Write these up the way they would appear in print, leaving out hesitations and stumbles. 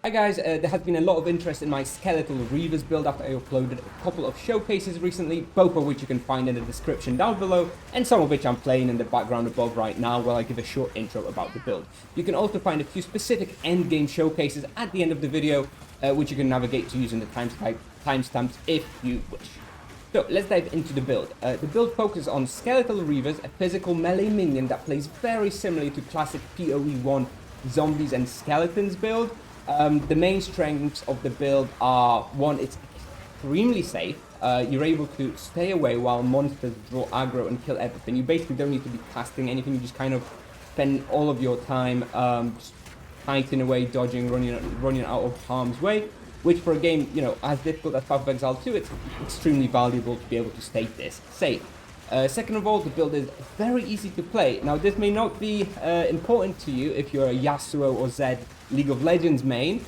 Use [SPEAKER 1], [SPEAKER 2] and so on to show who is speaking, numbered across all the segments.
[SPEAKER 1] Hi guys, there has been a lot of interest in my Skeletal Reavers build after I uploaded a couple of showcases recently, both of which you can find in the description down below, and some of which I'm playing in the background above right now while I give a short intro about the build. You can also find a few specific endgame showcases at the end of the video, which you can navigate to using the timestamps if you wish. So let's dive into the build. The build focuses on Skeletal Reavers, a physical melee minion that plays very similarly to classic PoE1 zombies and skeletons build. The main strengths of the build are, one, it's extremely safe. You're able to stay away while monsters draw aggro and kill everything. You basically don't need to be casting anything, you just kind of spend all of your time just fighting away, dodging, running out of harm's way. Which for a game, as difficult as Path of Exile 2, it's extremely valuable to be able to stay this safe. Second of all, the build is very easy to play. Now, this may not be important to you if you're a Yasuo or Zed League of Legends main,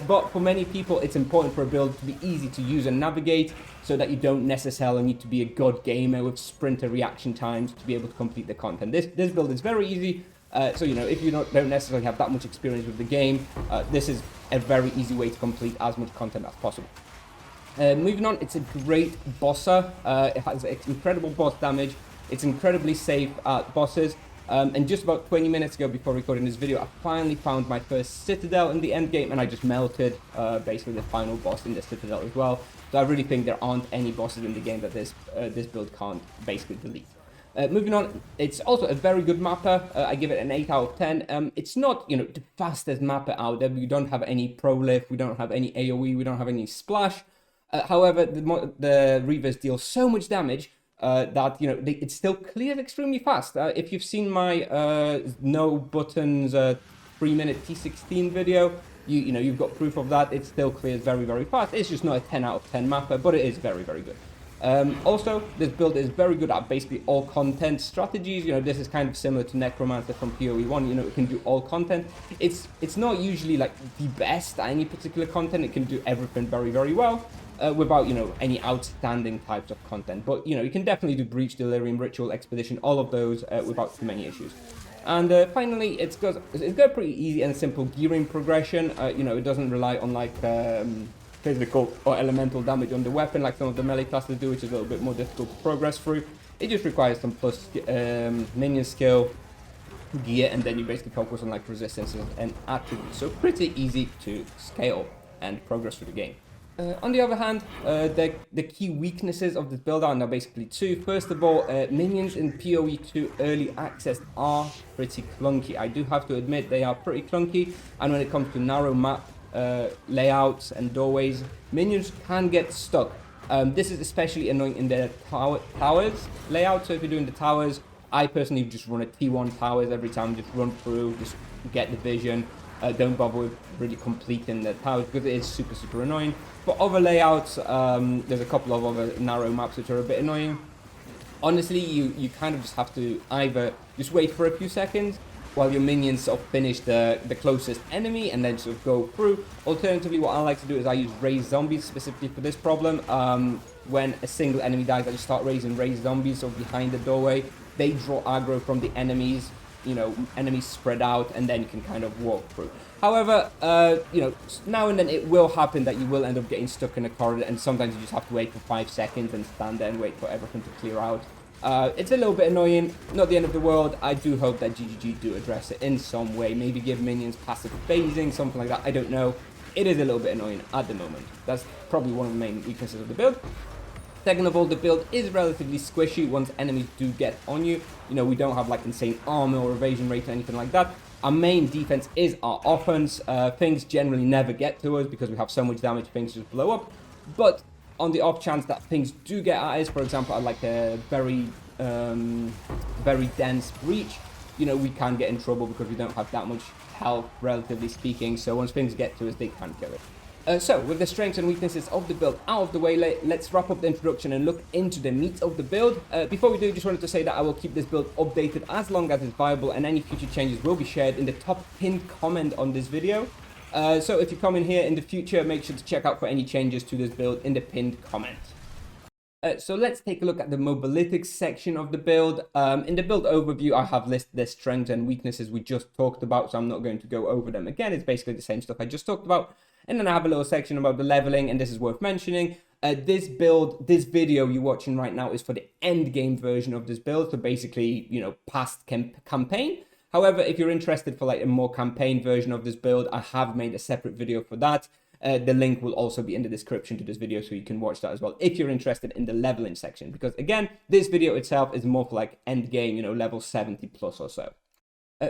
[SPEAKER 1] but for many people, it's important for a build to be easy to use and navigate so that you don't necessarily need to be a god gamer with sprinter reaction times to be able to complete the content. This build is very easy. So, if you don't necessarily have that much experience with the game, this is a very easy way to complete as much content as possible. Moving on, it's a great bosser. It has incredible boss damage. It's incredibly safe at bosses. And just about 20 minutes ago, before recording this video, I finally found my first Citadel in the endgame, and I just melted basically the final boss in the Citadel as well. So I really think there aren't any bosses in the game that this build can't basically delete. Moving on, it's also a very good mapper. I give it an 8 out of 10. It's not, the fastest mapper out there. We don't have any prolift, we don't have any AoE, we don't have any splash. However, the Reavers deal so much damage that, it still clears extremely fast. If you've seen my no buttons 3-minute T16 video, you've got proof of that. It still clears very, very fast. It's just not a 10 out of 10 mapper, but it is very, very good. Also, this build is very good at basically all content strategies. This is kind of similar to Necromancer from PoE1. It can do all content. It's not usually like the best at any particular content. It can do everything very, very well without, any outstanding types of content. But, you can definitely do Breach, Delirium, Ritual, Expedition, all of those without too many issues. And finally, it's got a pretty easy and simple gearing progression. It doesn't rely on like physical or elemental damage on the weapon like some of the melee classes do, which is a little bit more difficult to progress through. It just requires some plus minion skill, gear, and then you basically focus on like resistances and attributes. So pretty easy to scale and progress through the game. On the other hand, the key weaknesses of this build are now basically two. First of all, minions in PoE2 early access are pretty clunky. I do have to admit they are pretty clunky, and when it comes to narrow map layouts and doorways, minions can get stuck. This is especially annoying in the towers layout. So if you're doing the towers, I personally just run a T1 towers every time, just run through, just get the vision. Don't bother with really completing the towers because it is super, super annoying. For other layouts, there's a couple of other narrow maps which are a bit annoying. Honestly, you kind of just have to either just wait for a few seconds while your minions sort of finish the closest enemy and then sort of go through. Alternatively, what I like to do is I use raised zombies specifically for this problem. When a single enemy dies, I just start raising raised zombies sort of behind the doorway. They draw aggro from the enemies, enemies spread out, and then you can kind of walk through. However, now and then it will happen that you will end up getting stuck in a corridor, and sometimes you just have to wait for 5 seconds and stand there and wait for everything to clear out. It's a little bit annoying, not the end of the world. I do hope that GGG do address it in some way, maybe give minions passive phasing, something like that, I don't know. It is a little bit annoying at the moment. That's probably one of the main weaknesses of the build. Second of all, the build is relatively squishy once enemies do get on you. We don't have like insane armor or evasion rate or anything like that. Our main defense is our offense. Things generally never get to us because we have so much damage, things just blow up. But on the off chance that things do get at us, for example, at like a very dense breach, we can get in trouble because we don't have that much health, relatively speaking. So once things get to us, they can kill it. So with the strengths and weaknesses of the build out of the way, let's wrap up the introduction and look into the meat of the build. Before we do, just wanted to say that I will keep this build updated as long as it's viable, and any future changes will be shared in the top pinned comment on this video. So if you come in here in the future, make sure to check out for any changes to this build in the pinned comment. So let's take a look at the Mobalytics section of the build. In the build overview, I have listed the strengths and weaknesses we just talked about, so I'm not going to go over them again. It's basically the same stuff I just talked about. And then I have a little section about the leveling, and this is worth mentioning. This video you're watching right now is for the endgame version of this build, so basically, you know, past campaign. However, if you're interested for like a more campaign version of this build, I have made a separate video for that. The link will also be in the description to this video, so you can watch that as well if you're interested in the leveling section. Because again, this video itself is more for like end game, you know, level 70 plus or so.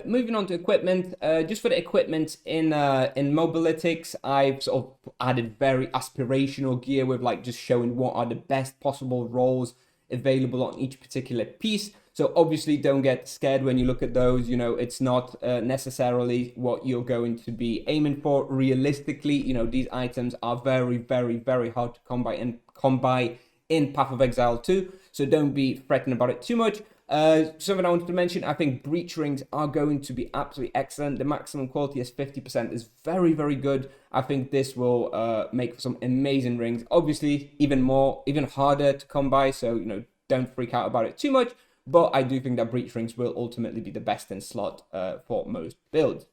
[SPEAKER 1] Moving on to equipment, just for the equipment in Mobalytics, I've sort of added very aspirational gear with like just showing what are the best possible roles available on each particular piece. So obviously don't get scared when you look at those, you know, it's not necessarily what you're going to be aiming for. Realistically, you know, these items are very, very, very hard to come by in Path of Exile 2. So don't be fretting about it too much. Something I wanted to mention, I think breach rings are going to be absolutely excellent. The maximum quality is 50%, is very, very good. I think this will make for some amazing rings. Obviously, even harder to come by, so, you know, don't freak out about it too much. But I do think that breach rings will ultimately be the best in slot for most builds.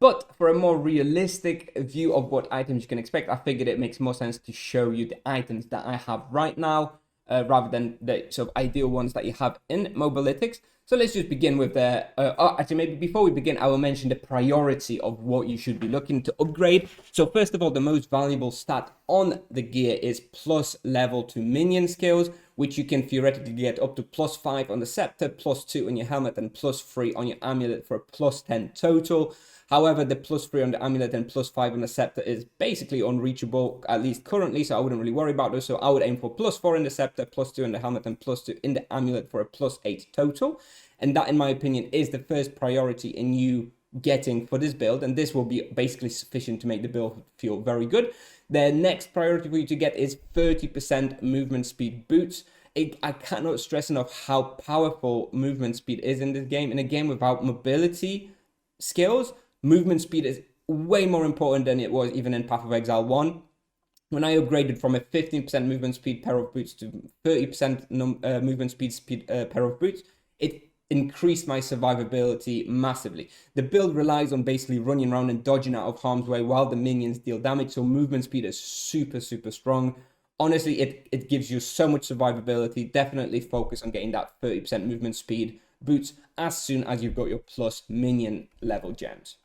[SPEAKER 1] But for a more realistic view of what items you can expect, I figured it makes more sense to show you the items that I have right now, rather than the sort of ideal ones that you have in Mobalytics. So let's just begin with the, actually maybe before we begin, I will mention the priority of what you should be looking to upgrade. So first of all, the most valuable stat on the gear is plus level to minion skills, which you can theoretically get up to +5 on the Sceptre, +2 on your helmet, and +3 on your Amulet for a +10 total. However, the +3 on the Amulet and +5 on the Sceptre is basically unreachable, at least currently, so I wouldn't really worry about those. So I would aim for +4 in the Sceptre, +2 in the helmet, and +2 in the Amulet for a +8 total. And that, in my opinion, is the first priority in you getting for this build, and this will be basically sufficient to make the build feel very good. The next priority for you to get is 30% movement speed boots. I cannot stress enough how powerful movement speed is in this game. In a game without mobility skills, movement speed is way more important than it was even in Path of Exile 1. When I upgraded from a 15% movement speed pair of boots to 30% movement speed pair of boots, it increased my survivability massively. The build relies on basically running around and dodging out of harm's way while the minions deal damage, so movement speed is super, super strong. Honestly, it gives you so much survivability. Definitely focus on getting that 30% movement speed boots as soon as you've got your plus minion level gems.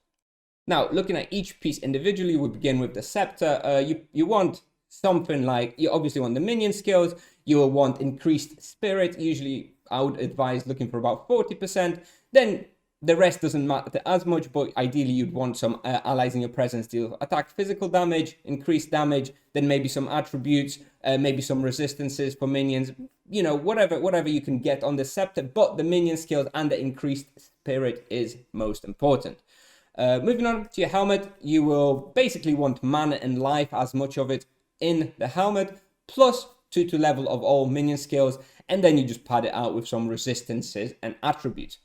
[SPEAKER 1] Now, looking at each piece individually, we begin with the Sceptre. You want something like, you obviously want the minion skills, you will want increased spirit. Usually I would advise looking for about 40%. Then the rest doesn't matter as much, but ideally you'd want some allies in your presence deal attack physical damage, increased damage, then maybe some attributes, maybe some resistances for minions, you know, whatever you can get on the Sceptre, but the minion skills and the increased spirit is most important. Moving on to your helmet, you will basically want mana and life, as much of it in the helmet, plus 2 to level of all minion skills, and then you just pad it out with some resistances and attributes.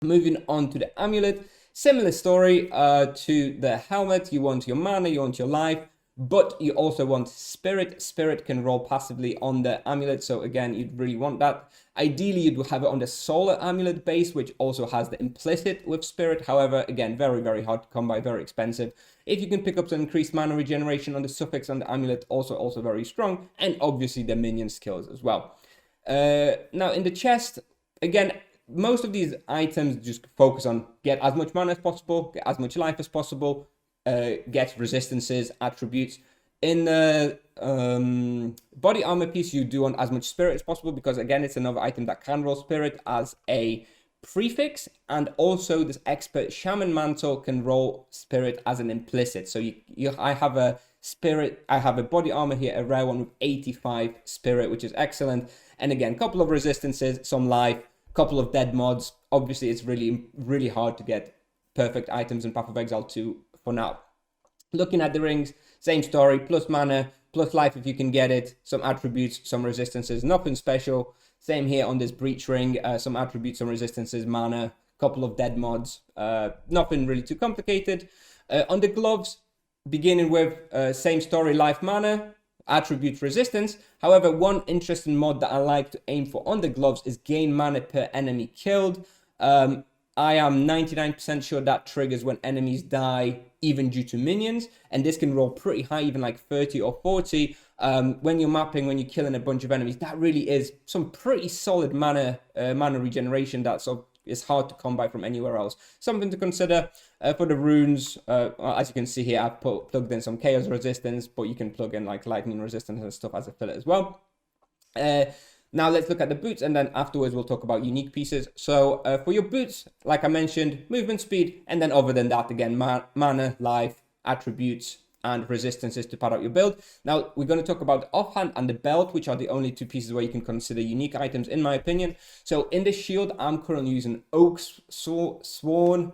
[SPEAKER 1] Moving on to the Amulet, similar story to the helmet. You want your mana, you want your life, but you also want spirit. Spirit can roll passively on the Amulet, so again, you'd really want that. Ideally, you'd have it on the Solar Amulet base, which also has the implicit with spirit. However, again, very, very hard to come by, very expensive. If you can pick up some increased mana regeneration on the suffix on the Amulet, also very strong, and obviously the minion skills as well. Now, in the chest, again, most of these items just focus on get as much mana as possible, get as much life as possible, get resistances, attributes. In the body armor piece, you do want as much spirit as possible, because again, it's another item that can roll spirit as a prefix, and also this expert shaman mantle can roll spirit as an implicit. So I have a body armor here, a rare one with 85 spirit, which is excellent. And again, couple of resistances, some life, couple of dead mods. Obviously, it's really, really hard to get perfect items in Path of Exile 2 for now. Looking at the rings, same story, plus mana, plus life if you can get it, some attributes, some resistances, nothing special. Same here on this breach ring, some attributes, some resistances, mana, couple of dead mods, nothing really too complicated. On the gloves, beginning with same story, life, mana, attribute resistance. However, one interesting mod that I like to aim for on the gloves is gain mana per enemy killed. I am 99% sure that triggers when enemies die, even due to minions, and this can roll pretty high, even like 30 or 40. When you're mapping, when you're killing a bunch of enemies, that really is some pretty solid mana regeneration that sort of is hard to come by from anywhere else. Something to consider. For the runes, as you can see here, I've plugged in some chaos resistance, but you can plug in like lightning resistance and stuff as a fillet as well. Now let's look at the boots, and then afterwards we'll talk about unique pieces. So for your boots, like I mentioned, movement speed, and then other than that, again, mana, life, attributes, and resistances to pad out your build. Now we're going to talk about the offhand and the belt, which are the only two pieces where you can consider unique items, in my opinion. So in the shield, I'm currently using Oak Sworn,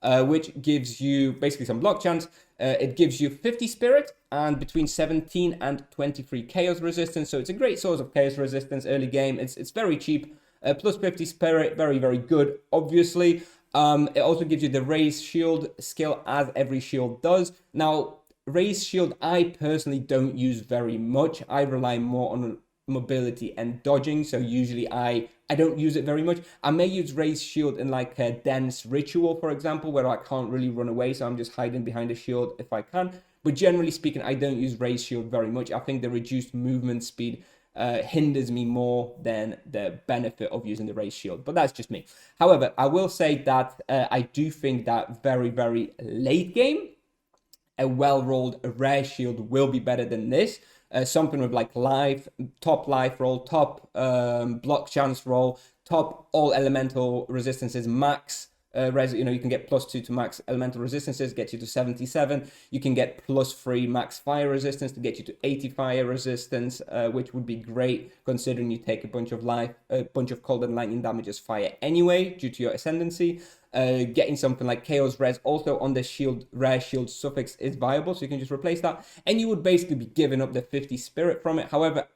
[SPEAKER 1] which gives you basically some block chance. It gives you 50 spirit and between 17 and 23 chaos resistance. So it's a great source of chaos resistance early game. It's very cheap. Plus 50 spirit, very, very good, obviously. It also gives you the raise shield skill, as every shield does. Now, raise shield, I personally don't use very much. I rely more on mobility and dodging, so usually I don't use it very much. I may use raise shield in like a dense ritual, for example, where I can't really run away, so I'm just hiding behind a shield if I can. But generally speaking, I don't use raise shield very much. I think the reduced movement speed hinders me more than the benefit of using the raise shield, but that's just me. However, I will say that I do think that very, very late game, a well-rolled rare shield will be better than this. Something with like life, top life roll, top block chance roll, top all elemental resistances, max you can get +2 to max elemental resistances, get you to 77. You can get +3 max fire resistance to get you to 80 fire resistance, which would be great considering you take a bunch of cold and lightning damage as fire anyway due to your ascendancy. Getting something like chaos res also on the shield, rare shield suffix is viable, so you can just replace that, and you would basically be giving up the 50 spirit from it. However,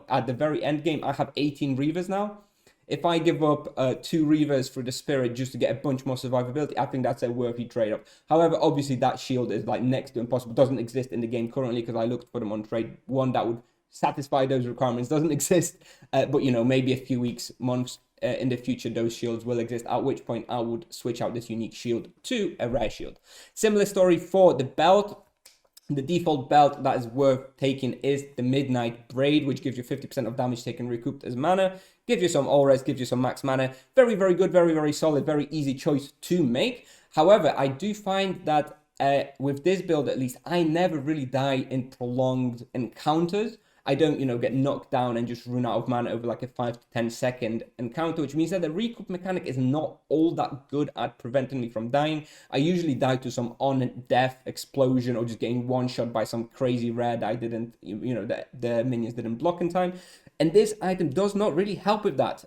[SPEAKER 1] at the very end game, I have 18 Reavers now. If I give up 2 Reavers for the spirit just to get a bunch more survivability, I think that's a worthy trade-off. However, obviously that shield is like next to impossible. Doesn't exist in the game currently because I looked for them on trade. One that would satisfy those requirements doesn't exist. But maybe a few weeks, months in the future, those shields will exist, at which point I would switch out this unique shield to a rare shield. Similar story for the belt. The default belt that is worth taking is the Midnight Braid, which gives you 50% of damage taken recouped as mana. Gives you some all-res, gives you some max mana. Very, very good, very, very solid, very easy choice to make. However, I do find that with this build at least, I never really die in prolonged encounters. I don't, get knocked down and just run out of mana over like a 5 to 10 second encounter, which means that the recoup mechanic is not all that good at preventing me from dying. I usually die to some on-death explosion or just getting one-shot by some crazy rare that I didn't, the minions didn't block in time. And this item does not really help with that.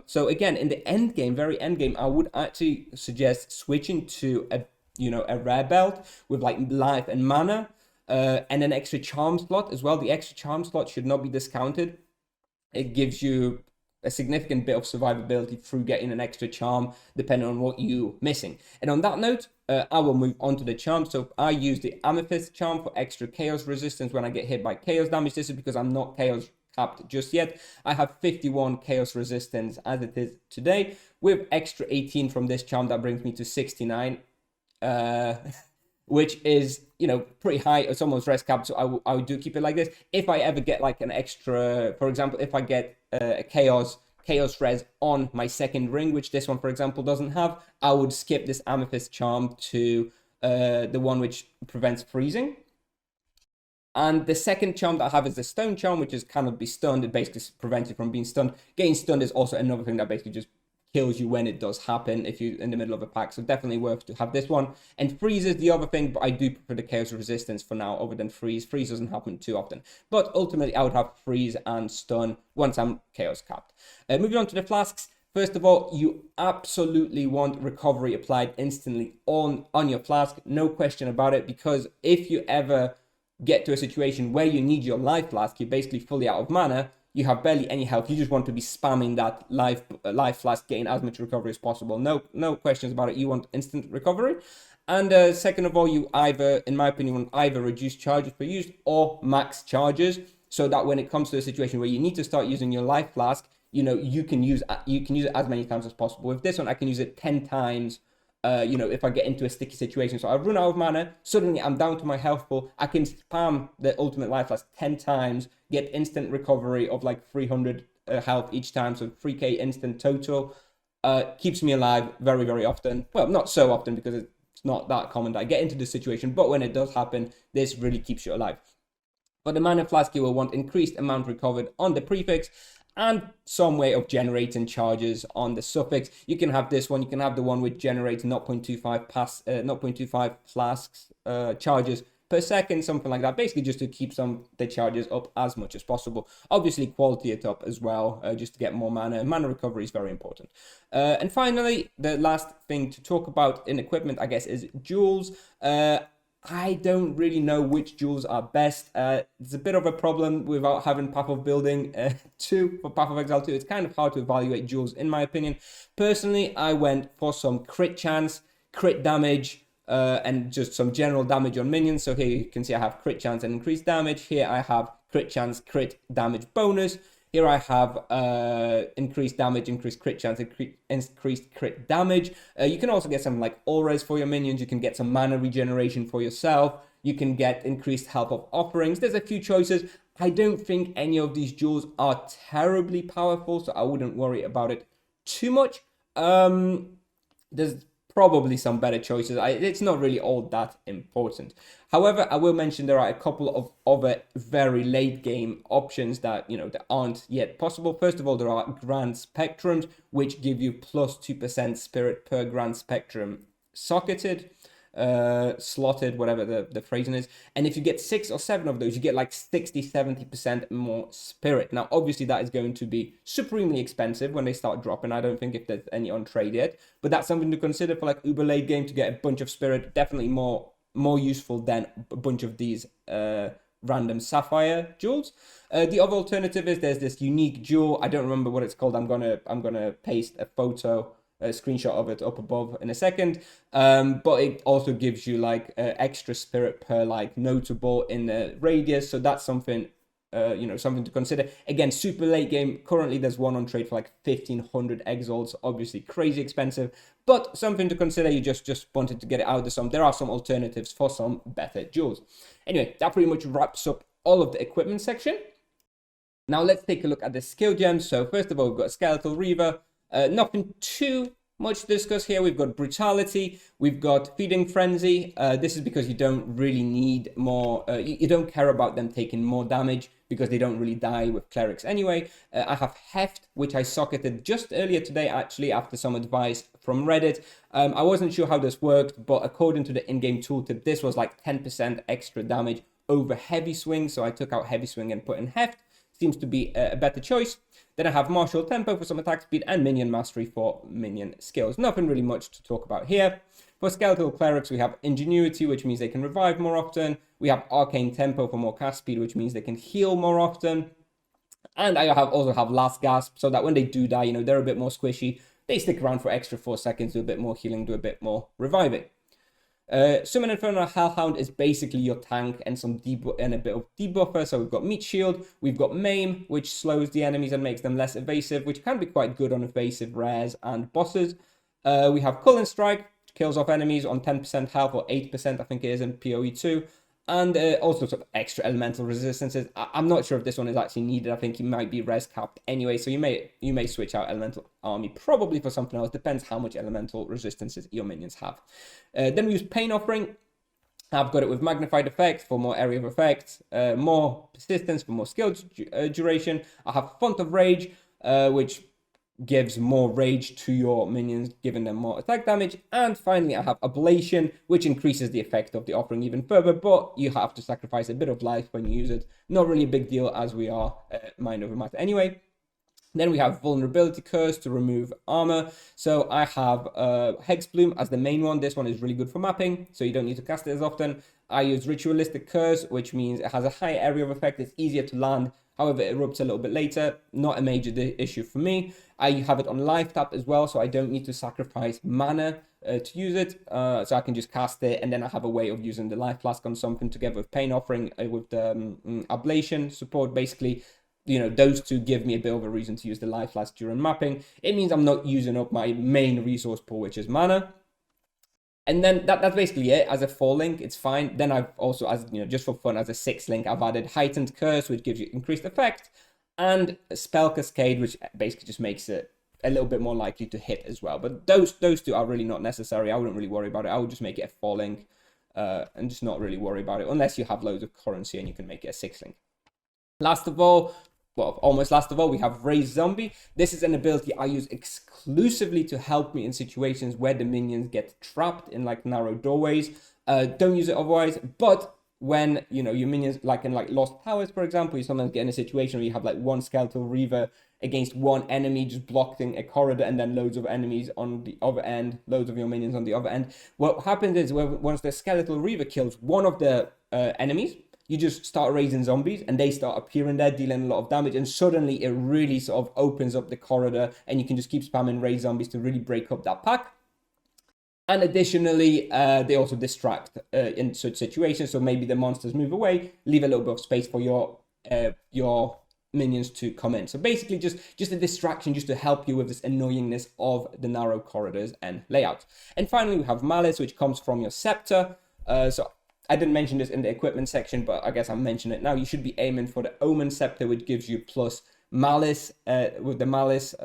[SPEAKER 1] So again, in the end game, very end game, I would actually suggest switching to a rare belt with like life and mana. And an extra charm slot as well. The extra charm slot should not be discounted. It gives you a significant bit of survivability through getting an extra charm, depending on what you're missing. And on that note, I will move on to the charm. So I use the Amethyst charm for extra chaos resistance when I get hit by chaos damage. This is because I'm not chaos capped just yet. I have 51 chaos resistance as it is today. With extra 18 from this charm, that brings me to 69. Which is, pretty high. It's almost res capped, so I would do keep it like this. If I ever get like an extra, for example, if I get a chaos res on my second ring, which this one, for example, doesn't have, I would skip this Amethyst charm to the one which prevents freezing. And the second charm that I have is the Stone charm, which is kind of be stunned. It basically prevents you from being stunned. Getting stunned is also another thing that basically just kills you when it does happen if you're in the middle of a pack, so definitely worth to have this one. And freeze is the other thing, but I do prefer the chaos resistance for now other than freeze. Freeze doesn't happen too often, but ultimately I would have freeze and stun once I'm chaos capped. Moving on to the flasks. First of all, you absolutely want recovery applied instantly on your flask, no question about it, because if you ever get to a situation where you need your life flask, you're basically fully out of mana, you have barely any health, you just want to be spamming that life flask, gain as much recovery as possible. No questions about it. You want instant recovery. And second of all, you either, in my opinion, want either reduce charges per use or max charges, so that when it comes to a situation where you need to start using your life flask, you can use it as many times as possible. With this one, I can use it 10 times. If I get into a sticky situation, so I run out of mana, suddenly I'm down to my health pool. I can spam the ultimate life flask 10 times, get instant recovery of like 300 health each time, so 3k instant total. Keeps me alive very, very often. Well, not so often because it's not that common that I get into this situation, but when it does happen, this really keeps you alive. For the mana flask, you will want increased amount recovered on the prefix and some way of generating charges on the suffix. You can have this one. You can have the one which generates 0.25 flasks charges per second, something like that. Basically, just to keep the charges up as much as possible. Obviously, quality it up as well, just to get more mana. Mana recovery is very important. And finally, the last thing to talk about in equipment, I guess, is jewels. I don't really know which jewels are best. It's a bit of a problem without having Path of Building 2 for Path of Exile 2. It's kind of hard to evaluate jewels, in my opinion. Personally, I went for some crit chance, crit damage, and just some general damage on minions. So here you can see I have crit chance and increased damage. Here I have crit chance, crit damage bonus. Here I have increased damage, increased crit chance, increased crit damage. You can also get some like all-res for your minions. You can get some mana regeneration for yourself. You can get increased health of offerings. There's a few choices. I don't think any of these jewels are terribly powerful, so I wouldn't worry about it too much. There's probably some better choices. It's not really all that important. However, I will mention there are a couple of other very late game options that that aren't yet possible. First of all, there are Grand Spectrums, which give you plus 2% spirit per Grand Spectrum socketed, slotted, whatever the phrasing is. And if you get 6 or 7 of those, you get like 60-70% more spirit. Now, obviously, that is going to be supremely expensive when they start dropping. I don't think if there's any on trade yet, but that's something to consider for like uber late game to get a bunch of spirit. Definitely more useful than a bunch of these random sapphire jewels. The other alternative is there's this unique jewel. I don't remember what it's called. I'm gonna paste a screenshot of it up above in a second, but it also gives you like extra spirit per like notable in the radius, so that's something something to consider. Again, super late game. Currently there's one on trade for like 1500 exalts, obviously crazy expensive, but something to consider. You just wanted to get it out of there are some alternatives for some better jewels. Anyway, that pretty much wraps up all of the equipment section. Now let's take a look at the skill gems. So first of all, we've got Skeletal Reaver. Nothing too much to discuss here. We've got Brutality, we've got Feeding Frenzy. This is because you don't really need more, you don't care about them taking more damage because they don't really die with clerics anyway. I have Heft, which I socketed just earlier today, actually, after some advice from Reddit. I wasn't sure how this worked, but according to the in-game tooltip, this was like 10% extra damage over Heavy Swing, so I took out Heavy Swing and put in Heft. Seems to be a better choice. Then I have Martial Tempo for some attack speed and Minion Mastery for minion skills. Nothing really much to talk about here. For Skeletal Clerics, we have Ingenuity, which means they can revive more often. We have Arcane Tempo for more cast speed, which means they can heal more often. And I also have Last Gasp, so that when they do die, they're a bit more squishy. They stick around for extra 4 seconds, do a bit more healing, do a bit more reviving. Summon Infernal Hellhound is basically your tank and a bit of debuffer. So we've got Meat Shield, we've got Maim, which slows the enemies and makes them less evasive, which can be quite good on evasive rares and bosses. We have Cullen Strike, which kills off enemies on 10% health or 8%, I think it is in PoE 2. And also sort of extra elemental resistances. I'm not sure if this one is actually needed. I think it might be res capped anyway, so you may switch out Elemental Army probably for something else. Depends how much elemental resistances your minions have. Then we use Pain Offering. I've got it with Magnified Effect for more area of effect, more persistence for more skill duration. I have Font of Rage, which gives more rage to your minions, giving them more attack damage. And finally, I have Ablation, which increases the effect of the offering even further, but you have to sacrifice a bit of life when you use it. Not really a big deal, as we are mind over matter anyway. Then we have Vulnerability Curse to remove armor. So I have Hexbloom as the main one. This one is really good for mapping, so you don't need to cast it as often. I use Ritualistic Curse, which means it has a high area of effect. It's easier to land However, it erupts a little bit later. Not a major issue for me. I have it on life tap as well, so I don't need to sacrifice mana to use it. So I can just cast it, and then I have a way of using the life flask on something together with Pain Offering, with the ablation support. Basically, you know, those two give me a bit of a reason to use the life flask during mapping. It means I'm not using up my main resource pool, which is mana. And then that's basically it. As a 4-link, it's fine. Then I've also, as you know, just for fun, as a 6-link, I've added Heightened Curse, which gives you increased effect, and Spell Cascade, which basically just makes it a little bit more likely to hit as well. But those two are really not necessary. I wouldn't really worry about it. I would just make it a 4-link and just not really worry about it, unless you have loads of currency and you can make it a 6-link. Last of all, well, almost last of all, we have Raise Zombie. This is an ability I use exclusively to help me in situations where the minions get trapped in like narrow doorways. Don't use it otherwise, but when, you know, your minions, like in like Lost Towers, for example, you sometimes get in a situation where you have like one Skeletal Reaver against one enemy just blocking a corridor, and then loads of enemies on the other end, loads of your minions on the other end. What happens is, once the Skeletal Reaver kills one of the enemies, you just start raising zombies, and they start appearing there, dealing a lot of damage, and suddenly it really sort of opens up the corridor, and you can just keep spamming raise zombies to really break up that pack. And additionally, they also distract in such situations, so maybe the monsters move away, leave a little bit of space for your minions to come in. So basically just a distraction, just to help you with this annoyingness of the narrow corridors and layouts. And finally, we have Malice, which comes from your Sceptre. So I didn't mention this in the equipment section, but I guess I'll mention it now. You should be aiming for the Omen Sceptre, which gives you plus Malice with the Malice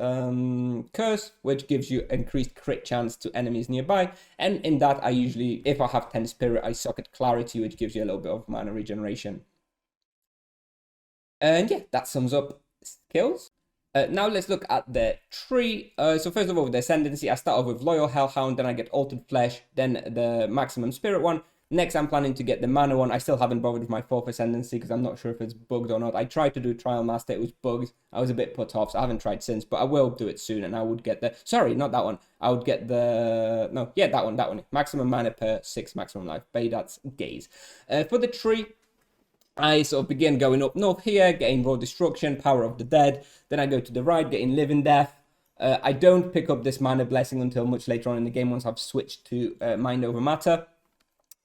[SPEAKER 1] curse, which gives you increased crit chance to enemies nearby. And in that, I usually, if I have 10 Spirit, I socket Clarity, which gives you a little bit of mana regeneration. And yeah, that sums up skills. Now let's look at the tree. So first of all, with the Ascendancy, I start off with Loyal Hellhound, then I get Altered Flesh, then the Maximum Spirit one. Next, I'm planning to get the Mana one. I still haven't bothered with my 4th Ascendancy because I'm not sure if it's bugged or not. I tried to do Trial Master, it was bugged. I was a bit put off, so I haven't tried since, but I will do it soon, and I would get the... Sorry, not that one. I would get the... No, yeah, that one. Maximum Mana per 6 maximum life. Baydat's Gaze. For the tree, I sort of begin going up north here, getting Raw Destruction, Power of the Dead. Then I go to the right, getting Living Death. I don't pick up this Mana Blessing until much later on in the game, once I've switched to Mind Over Matter.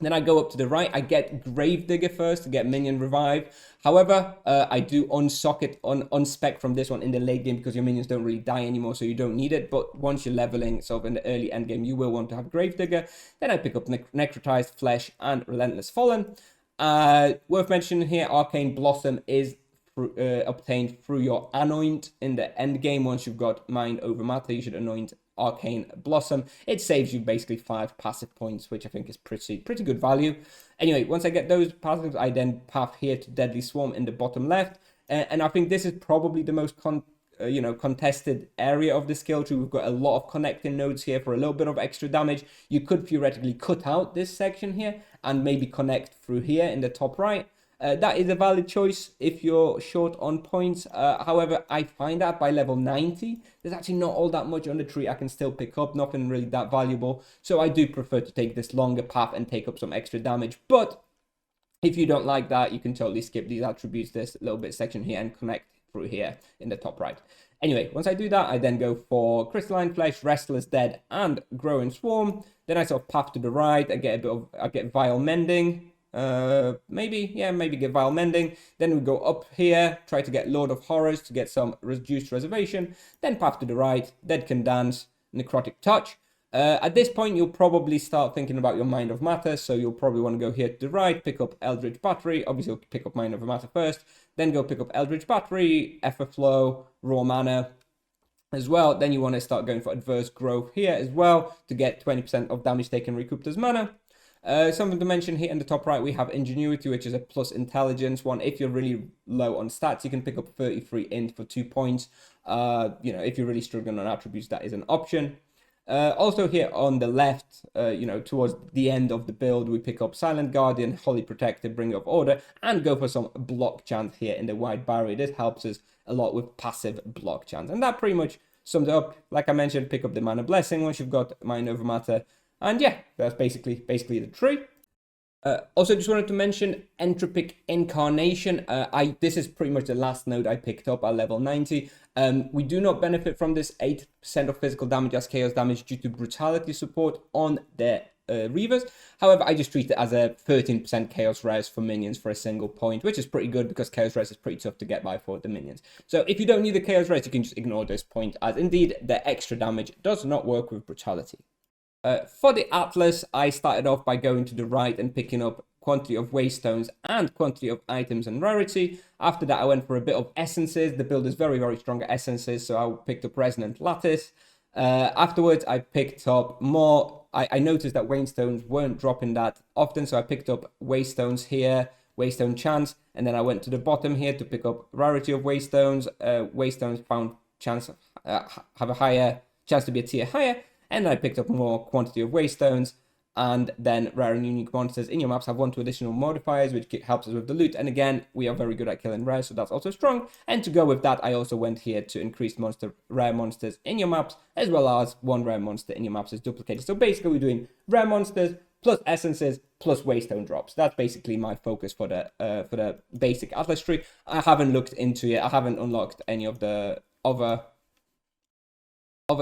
[SPEAKER 1] Then I go up to the right, I get Gravedigger first to get Minion Revive. However, I do unspec from this one in the late game because your minions don't really die anymore, so you don't need it. But once you're leveling, sort of in the early end game, you will want to have Gravedigger. Then I pick up Necrotized Flesh and Relentless Fallen. Worth mentioning here, Arcane Blossom is obtained through your Anoint in the end game. Once you've got Mind Over Matter, you should anoint Arcane Blossom. It saves you basically 5 passive points, which I think is pretty good value. Anyway, once I get those passives, I then path here to Deadly Swarm in the bottom left, and I think this is probably the most contested area of the skill tree. We've got a lot of connecting nodes here for a little bit of extra damage. You could theoretically cut out this section here and maybe connect through here in the top right. That is a valid choice if you're short on points. However, I find that by level 90, there's actually not all that much on the tree I can still pick up, nothing really that valuable. So I do prefer to take this longer path and take up some extra damage. But if you don't like that, you can totally skip these attributes, this little bit section here, and connect through here in the top right. Anyway, once I do that, I then go for Crystalline Flesh, Restless Dead, and Growing Swarm. Then I sort of path to the right. I get Vile Mending. Maybe get Vile Mending. Then we go up here, try to get Lord of Horrors to get some reduced reservation. Then path to the right, Dead Can Dance, Necrotic Touch. At this point, you'll probably start thinking about your Mind of Matter, so you'll probably want to go here to the right, pick up Eldritch Battery. Obviously, you'll pick up Mind of Matter first, then go pick up Eldritch Battery, Etherflow, Raw Mana as well. Then you want to start going for Adverse Growth here as well to get 20% of damage taken recouped as mana. Something to mention here in the top right, we have Ingenuity, which is a plus intelligence one. If you're really low on stats, you can pick up 33 int for 2 points. If you're really struggling on attributes, that is an option. Also here on the left, towards the end of the build, we pick up Silent Guardian, Holy Protector, Bringer of Order, and go for some block chance here in the Wide Barrier. This helps us a lot with passive block chance. And that pretty much sums it up. Like I mentioned, pick up the Mana Blessing once you've got Mind Over Matter. And yeah, that's basically the tree. Also, just wanted to mention Entropic Incarnation. This is pretty much the last node I picked up at level 90. We do not benefit from this 8% of physical damage as chaos damage due to brutality support on the Reavers. However, I just treat it as a 13% chaos res for minions for a single point, which is pretty good because chaos res is pretty tough to get by for the minions. So if you don't need the chaos res, you can just ignore this point, as indeed the extra damage does not work with brutality. For the Atlas, I started off by going to the right and picking up quantity of waystones and quantity of items and rarity. After that, I went for a bit of essences. The build is very, very strong at essences, so I picked up Resonant Lattice. Afterwards, I picked up more. I noticed that waystones weren't dropping that often, so I picked up waystones here, waystone chance, and then I went to the bottom here to pick up rarity of waystones. Waystones found chance have a higher chance to be a tier higher. And I picked up more quantity of waystones, and then rare and unique monsters in your maps have 1-2 additional modifiers, which helps us with the loot. And again, we are very good at killing rare, so that's also strong. And to go with that, I also went here to increase rare monsters in your maps, as well as 1 rare monster in your maps is duplicated. So basically, we're doing rare monsters plus essences plus waystone drops. That's basically my focus for the basic Atlas tree. I haven't looked into it. I haven't unlocked any of the other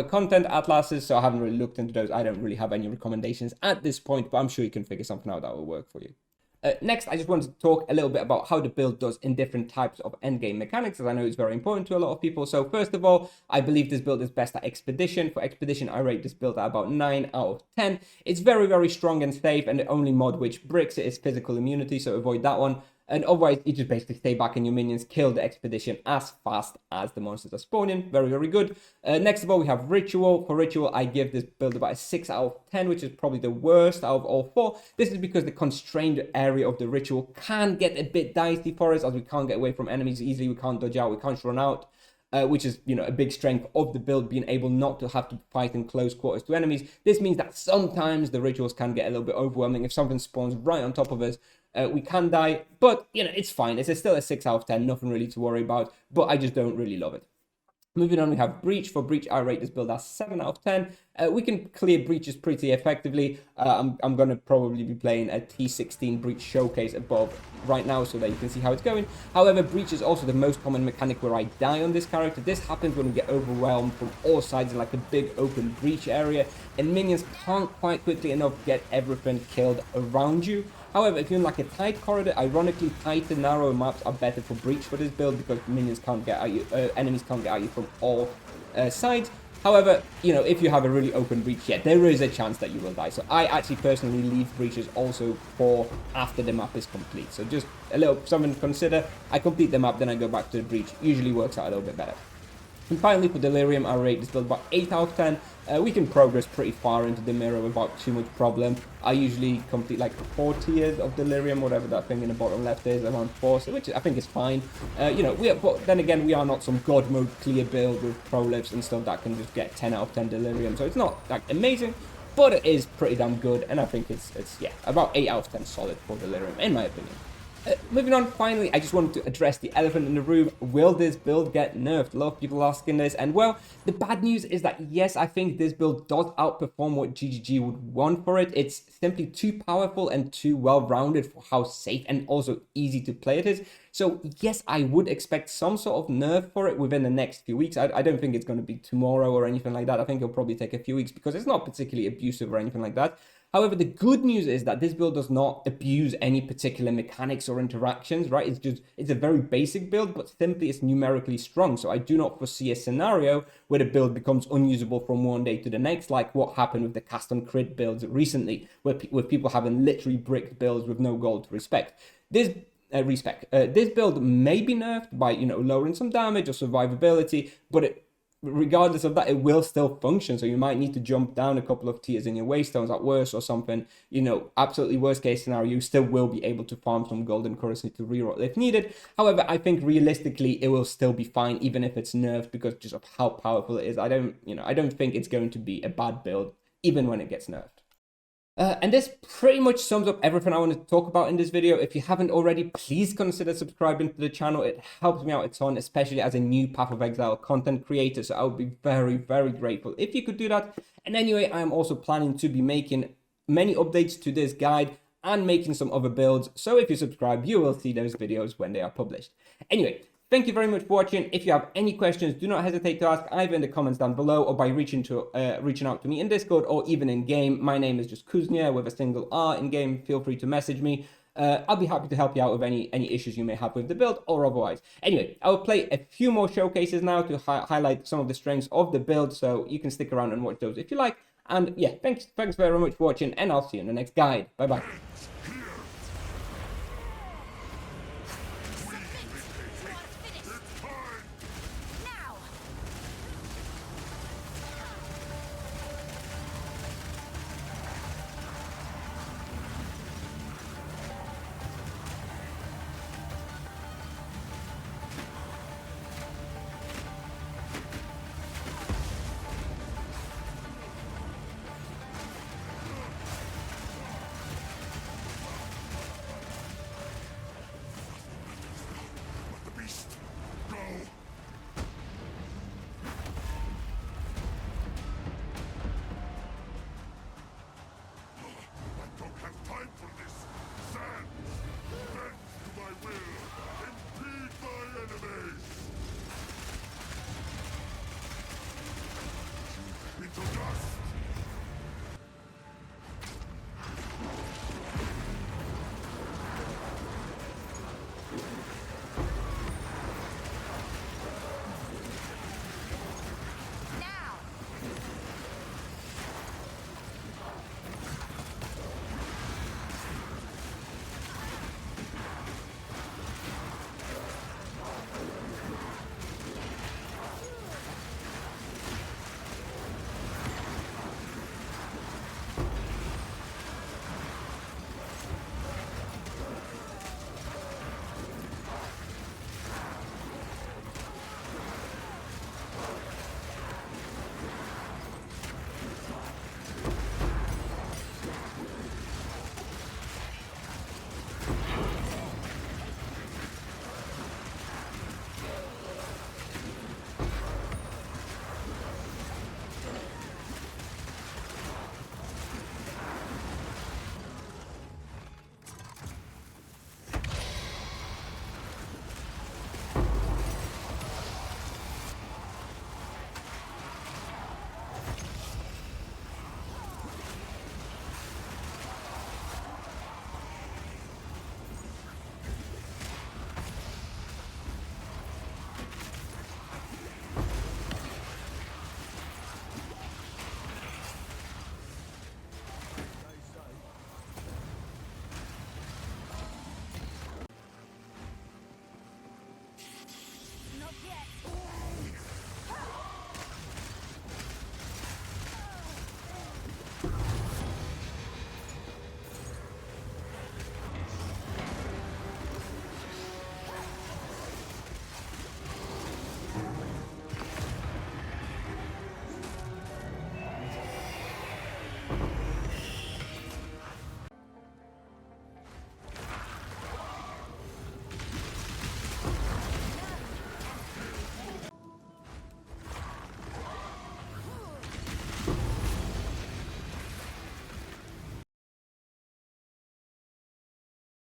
[SPEAKER 1] content atlases, so I haven't really looked into those. I don't really have any recommendations at this point, but I'm sure you can figure something out that will work for you. Next, I just wanted to talk a little bit about how the build does in different types of endgame mechanics, as I know it's very important to a lot of people. So first of all, I believe this build is best at Expedition. For Expedition, I rate this build at about 9 out of 10. It's very, very strong and safe, and the only mod which bricks it is physical immunity, so avoid that one. And otherwise, you just basically stay back and your minions kill the Expedition as fast as the monsters are spawning. Very, very good. Next of all, we have Ritual. For Ritual, I give this build about a 6 out of 10, which is probably the worst out of all 4. This is because the constrained area of the Ritual can get a bit dicey for us, as we can't get away from enemies easily, we can't dodge out, we can't run out. Which is, a big strength of the build, being able not to have to fight in close quarters to enemies. This means that sometimes the rituals can get a little bit overwhelming. If something spawns right on top of us, we can die, but, it's fine. It's still a 6 out of 10, nothing really to worry about, but I just don't really love it. Moving on, we have Breach. For Breach, I rate this build as 7 out of 10. We can clear breaches pretty effectively. I'm going to probably be playing a T16 Breach showcase above right now so that you can see how it's going. However, Breach is also the most common mechanic where I die on this character. This happens when we get overwhelmed from all sides in like a big open breach area, and minions can't quite quickly enough get everything killed around you. However, if you're in like a tight corridor, ironically, tight and narrow maps are better for Breach for this build because minions can't get at you, enemies can't get at you from all sides. However, if you have a really open breach, yeah, there is a chance that you will die. So I actually personally leave breaches also for after the map is complete. So just a little something to consider. I complete the map, then I go back to the breach. Usually works out a little bit better. And finally, for Delirium, I rate this build about 8 out of 10. We can progress pretty far into the mirror without too much problem. I usually complete like 4 tiers of Delirium, whatever that thing in the bottom left is, around 4, so which I think is fine. But then again, we are not some God mode clear build with prolifs and stuff that can just get 10 out of 10 Delirium, so it's not like amazing, but it is pretty damn good, and I think it's about 8 out of 10 solid for Delirium, in my opinion. Moving on, finally, I just wanted to address the elephant in the room. Will this build get nerfed? A lot of people asking this, and well, the bad news is that yes, I think this build does outperform what GGG would want for it. It's simply too powerful and too well-rounded for how safe and also easy to play it is. So yes, I would expect some sort of nerf for it within the next few weeks. I don't think it's going to be tomorrow or anything like that. I think it'll probably take a few weeks because it's not particularly abusive or anything like that. However, the good news is that this build does not abuse any particular mechanics or interactions, right? It's a very basic build, but simply it's numerically strong. So I do not foresee a scenario where the build becomes unusable from one day to the next, like what happened with the cast on crit builds recently, with people having literally bricked builds with no gold to respect. This build may be nerfed by, lowering some damage or survivability, but regardless of that, it will still function. So you might need to jump down a couple of tiers in your waystones at worst or something. Absolutely worst case scenario, you still will be able to farm some golden currency to reroll if needed. However, I think realistically it will still be fine even if it's nerfed because just of how powerful it is. I don't think it's going to be a bad build even when it gets nerfed. And this pretty much sums up everything I wanted to talk about in this video. If you haven't already, please consider subscribing to the channel. It helps me out a ton, especially as a new Path of Exile content creator. So I would be very, very grateful if you could do that. And anyway, I am also planning to be making many updates to this guide and making some other builds. So if you subscribe, you will see those videos when they are published. Anyway, thank you very much for watching. If you have any questions, do not hesitate to ask either in the comments down below or by reaching out to me in Discord or even in game. My name is just Kuznia with a single R in game. Feel free to message me. I'll be happy to help you out with any issues you may have with the build or otherwise. Anyway, I will play a few more showcases now to highlight some of the strengths of the build, so you can stick around and watch those if you like. And yeah, thanks very much for watching, and I'll see you in the next guide. Bye bye.